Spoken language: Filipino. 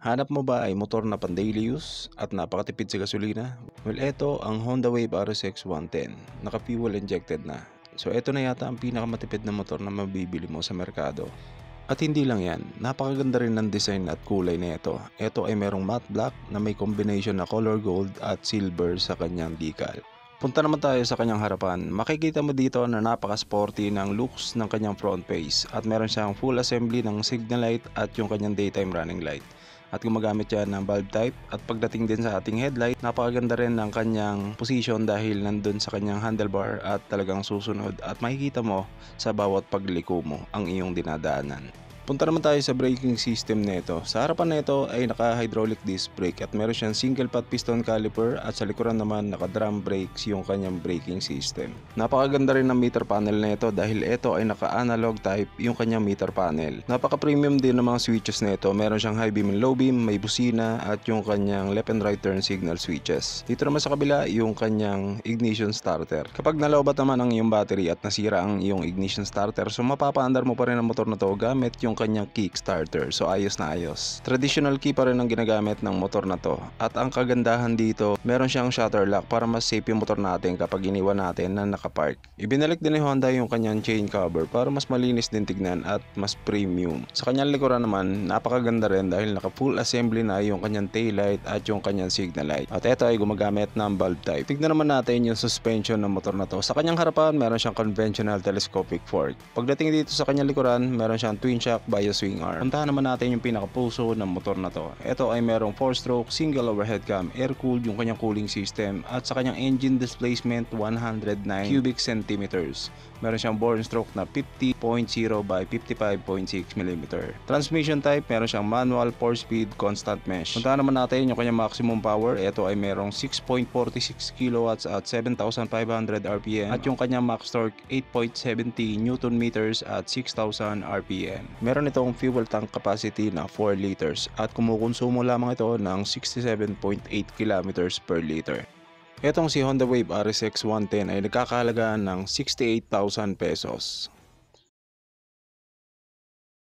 Hanap mo ba ay motor na pang daily use at napakatipid sa gasolina? Well, eto ang Honda Wave RSX 110. Naka-fuel injected na. So eto na yata ang pinakamatipid na motor na mabibili mo sa merkado. At hindi lang yan, napakaganda rin ng design at kulay na ito. Ito ay merong matte black na may combination na color gold at silver sa kanyang decal. Punta naman tayo sa kanyang harapan. Makikita mo dito na napaka-sporty ng looks ng kanyang front face at meron siyang full assembly ng signal light at yung kanyang daytime running light. At gumagamit yan ng bulb type at pagdating din sa ating headlight, napakaganda rin ng kanyang position dahil nandun sa kanyang handlebar at talagang susunod at makikita mo sa bawat pagliko mo ang iyong dinadaanan. Punta naman tayo sa braking system nito. Sa harapan nito ay naka-hydraulic disc brake at meron siyang single pot piston caliper at sa likuran naman naka-drum brakes yung kanyang braking system. Napakaganda rin ng meter panel nito dahil ito ay naka-analog type yung kanyang meter panel. Napaka-premium din ng mga switches nito. Meron siyang high beam and low beam, may busina at yung kanyang left and right turn signal switches. Dito naman sa kabila yung kanyang ignition starter. Kapag nalobat naman ang iyong battery at nasira ang iyong ignition starter, so mapapaandar mo pa rin ang motor na to gamit yung kanyang kickstarter. So ayos na ayos. Traditional key pa rin ang ginagamit ng motor na to. At ang kagandahan dito, meron siyang shutter lock para mas safe yung motor natin kapag iniwan natin na nakapark. Ibinalik din ni Honda yung kanyang chain cover para mas malinis din tignan at mas premium. Sa kanyang likuran naman, napakaganda rin dahil naka full assembly na yung kanyang taillight at yung kanyang signal light. At ito ay gumagamit ng bulb type. Tignan naman natin yung suspension ng motor na to. Sa kanyang harapan, meron siyang conventional telescopic fork. Pagdating dito sa kanyang likuran, meron siyang twin shock bias swing arm. Puntahan naman natin yung pinakapuso ng motor na to. Ito ay merong 4-stroke single overhead cam, air-cooled yung kanyang cooling system at sa kanyang engine displacement 109 cubic centimeters. Meron siyang bore stroke na 50.0 by 55.6 mm. Transmission type, meron siyang manual 4-speed constant mesh. Puntahan naman natin yung kanyang maximum power. Ito ay merong 6.46 kW at 7,500 RPM at yung kanyang max torque 8.70 Newton meters at 6,000 RPM. Meron itong fuel tank capacity na 4 liters at kumukonsumo lamang ito ng 67.8 kilometers per liter. Itong si Honda Wave RSX 110 ay nagkakahalaga ng 68,000 pesos.